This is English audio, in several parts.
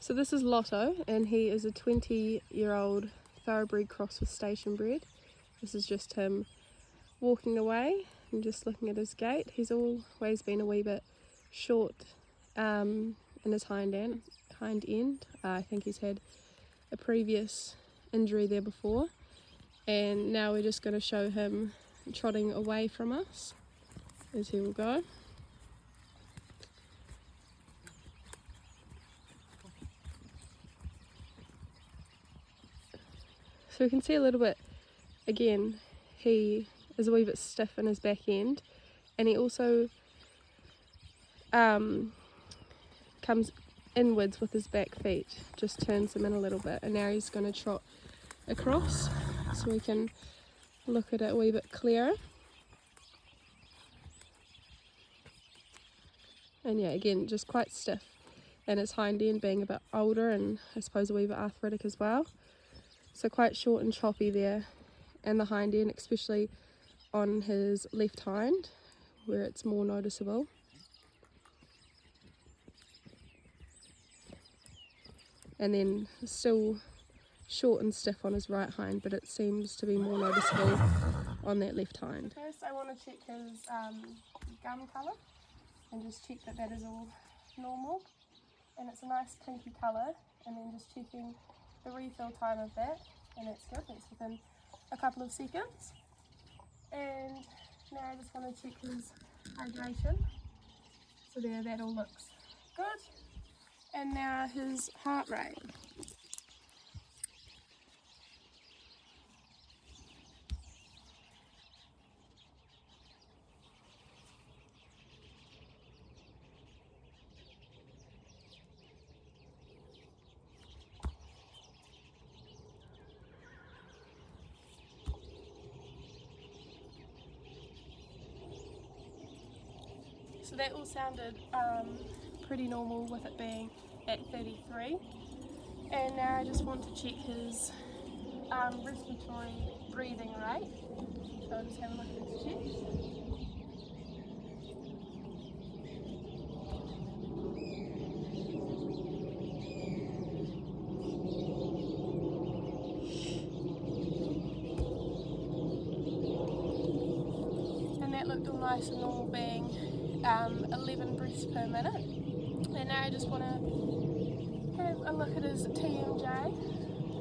So this is Lotto, and he is a 20-year-old thoroughbred cross with station bred. This is just him walking away and just looking at his gait. He's always been a wee bit short in his hind end. I think he's had a previous injury there before, and now we're just going to show him trotting away from us as he will go. So we can see a little bit, again, he is a wee bit stiff in his back end, and he also comes inwards with his back feet, just turns them in a little bit, and now he's going to trot across so we can look at it a wee bit clearer. And yeah, again, just quite stiff, and his hind end being a bit older and I suppose a wee bit arthritic as well, so quite short and choppy there, and the hind end, especially on his left hind where it's more noticeable. And then still short and stiff on his right hind, but it seems to be more noticeable on that left hind. First I want to check his gum colour and just check that that is all normal, and it's a nice pinky colour, and then just checking the refill time of that, and that's good, that's within a couple of seconds. And now I just want to check his hydration, so there, that all looks good. And now his heart rate. So that all sounded pretty normal with it being at 33. And now I just want to check his respiratory breathing rate. So I'll just have a look at his chest. And that looked all nice and normal, being 11 breaths per minute. And now I just want to have a look at his TMJ. So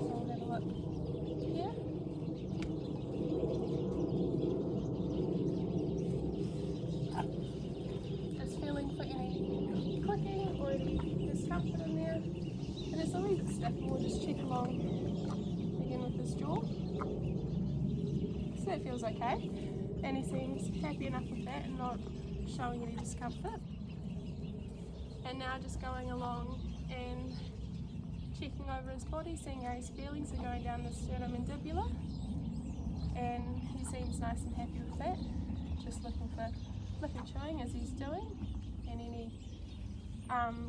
we'll have a look here. Just feeling for any clicking or any discomfort in there. And it's a wee bit stiff, and we'll just check along again with his jaw. So that feels okay. And he seems happy enough with that and not showing any discomfort. And now just going along and checking over his body, seeing how he's feeling, so going down the sternummandibular, and he seems nice and happy with that. Just looking for lick and chewing as he's doing, and any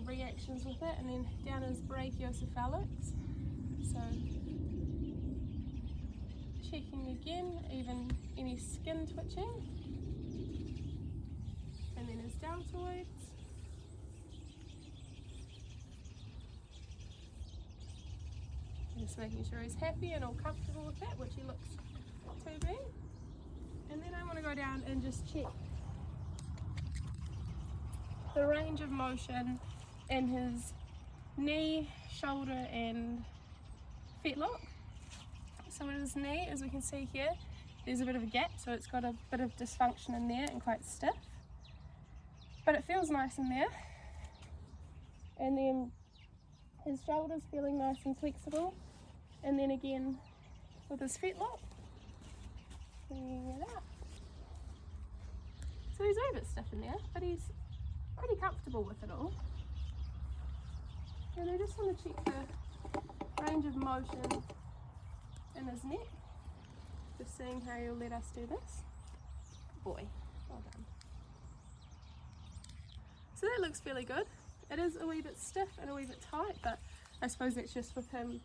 reactions with it. And then down his brachiocephalix, so checking again, even any skin twitching, and then his deltoids. Just making sure he's happy and all comfortable with that, which he looks to be. And then I want to go down and just check the range of motion in his knee, shoulder and fetlock. So in his knee, as we can see here, there's a bit of a gap, so it's got a bit of dysfunction in there and quite stiff. But it feels nice in there. And then his shoulders feeling nice and flexible. And then again with his fetlock, bringing it up. So he's a bit stiff in there, but he's pretty comfortable with it all. And I just want to check the range of motion in his neck, just seeing how he'll let us do this. Boy, well done. So that looks fairly good. It is a wee bit stiff and a wee bit tight, but I suppose that's just with him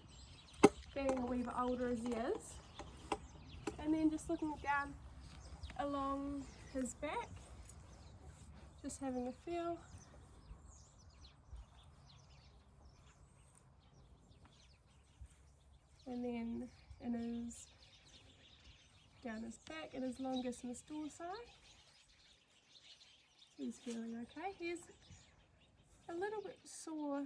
being a wee bit older as he is. And then just looking down along his back, just having a feel. and then in his, down his back and his longissimus dorsi. He's feeling okay. He's a little bit sore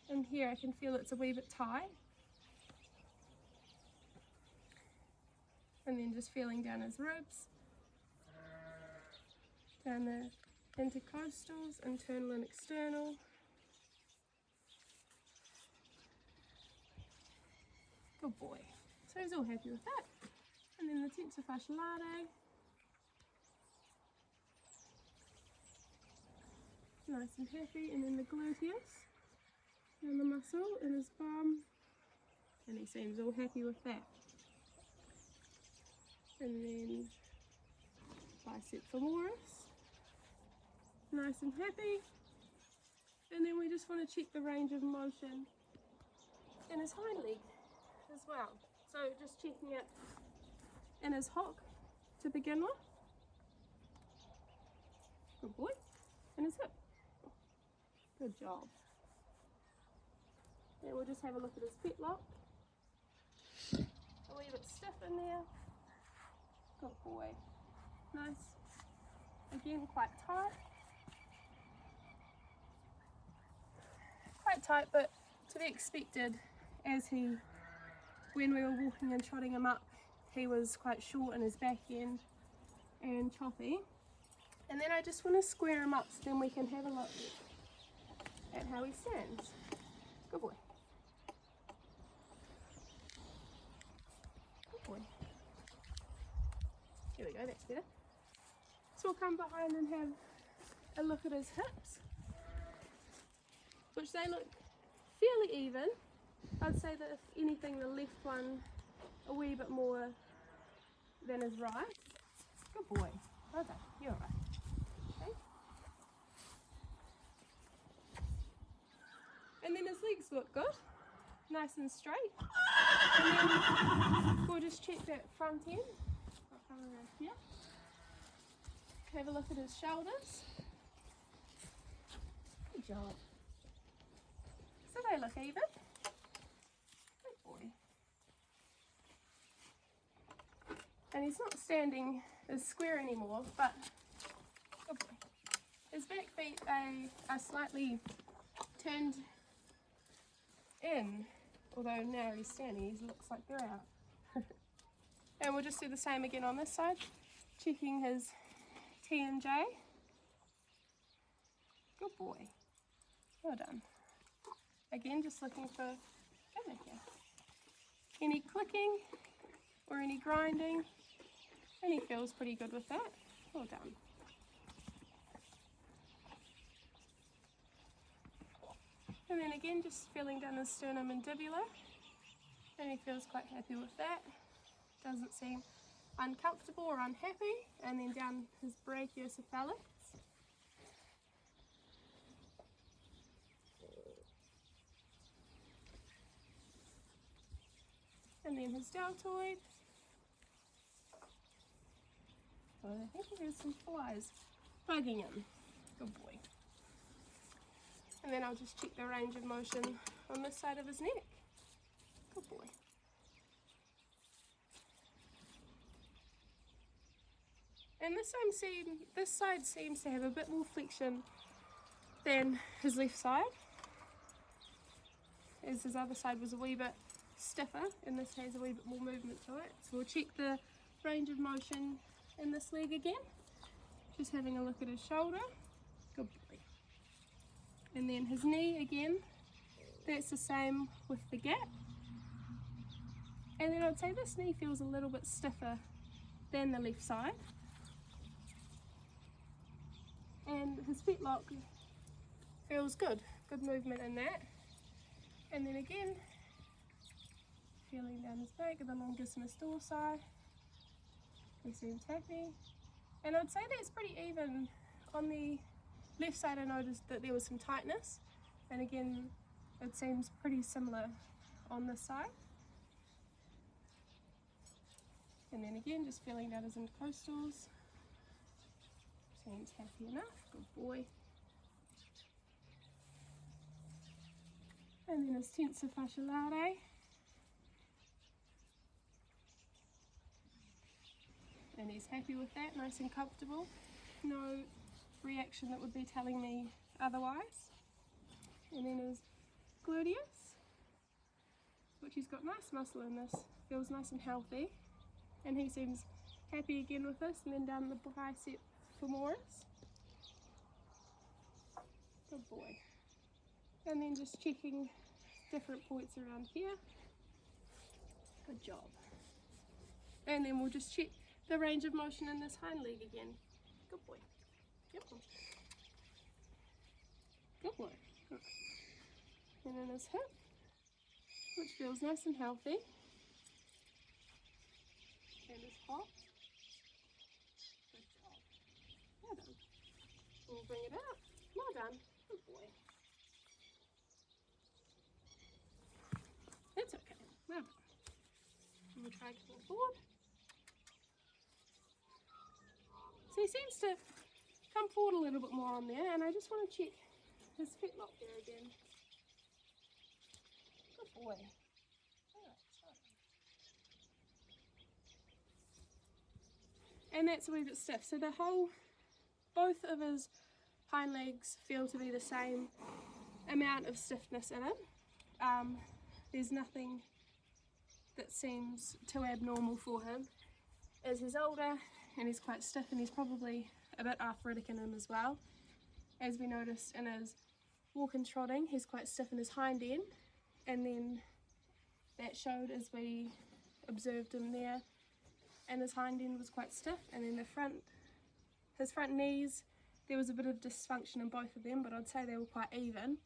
in here. I can feel it's a wee bit tight. And then just feeling down his ribs, down the intercostals, internal and external. Good boy. So he's all happy with that. And then the tensor fasciolate. Nice and happy. And then the gluteus and the muscle in his bum. And he seems all happy with that. And then bicep femoris. Nice and happy. And then we just want to check the range of motion in his hind leg as well. So just checking it in his hock to begin with. Good boy. And his hip. Good job. Then we'll just have a look at his fetlock. A wee bit stiff in there. Good boy. Nice. Again, quite tight. Quite tight, but to be expected as when we were walking and trotting him up, he was quite short in his back end and choppy. And then I just want to square him up so then we can have a look at how he stands. Good boy. Good boy. There we go, that's better. So we'll come behind and have a look at his hips, which they look fairly even. I'd say that if anything, the left one a wee bit more than his right. Good boy. Well done. You're alright. Okay. And then his legs look good. Nice and straight. And then we'll just check that front end. I'll come around here. Have a look at his shoulders. Good job. So they look even. Good boy. And he's not standing as square anymore, but good boy. His back feet are slightly turned in, although now he's standing, he looks like they're out. And we'll just do the same again on this side, checking his TMJ. Good boy. Well done. Again, just looking for, come here, any clicking or any grinding, and he feels pretty good with that. Well done. And then again, just feeling down his sternum-mandibular, and he feels quite happy with that. Doesn't seem uncomfortable or unhappy. And then down his brachiocephalus. And then his deltoid. Oh, I think there's some flies bugging him. Good boy. And then I'll just check the range of motion on this side of his neck. Good boy. And this side seems to have a bit more flexion than his left side, as his other side was a wee bit stiffer, and this has a wee bit more movement to it. So we'll check the range of motion in this leg again. Just having a look at his shoulder. Good boy. And then his knee again, that's the same with the gap. And then I'd say this knee feels a little bit stiffer than the left side. And his fetlock feels good. Good movement in that. And then again, feeling down his back of the longissimus dorsi. He seems happy. And I'd say that's pretty even. On the left side I noticed that there was some tightness. And again, it seems pretty similar on this side. And then again, just feeling down his intercostals. Seems happy enough. Good boy. And then his tensor fasciolate. And he's happy with that, nice and comfortable. No reaction that would be telling me otherwise. And then his gluteus, which he's got nice muscle in this, feels nice and healthy. And he seems happy again with this. And then down the bicep femoris. Good boy. And then just checking different points around here. Good job. And then we'll just check the range of motion in this hind leg again. Good boy. Good boy. Good boy. And then his hip, which feels nice and healthy. And his hop. Good job. Well done. We'll bring it out. Well done. Good boy. That's okay. Well done. And we'll try coming forward. So he seems to come forward a little bit more on there, and I just want to check his fetlock there again. Good boy. And that's a wee bit stiff. So both of his hind legs feel to be the same amount of stiffness in it. There's nothing that seems too abnormal for him. As he's older and he's quite stiff, and he's probably a bit arthritic in him as well. As we noticed in his walk and trotting, he's quite stiff in his hind end, and then that showed as we observed him there, and his hind end was quite stiff. And then his front knees, there was a bit of dysfunction in both of them, but I'd say they were quite even.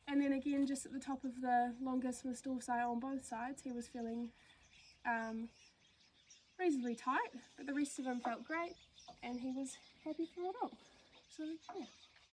And then again, just at the top of the longissimus dorsi on both sides, he was feeling reasonably tight, but the rest of him felt great, and he was happy through it all. So yeah.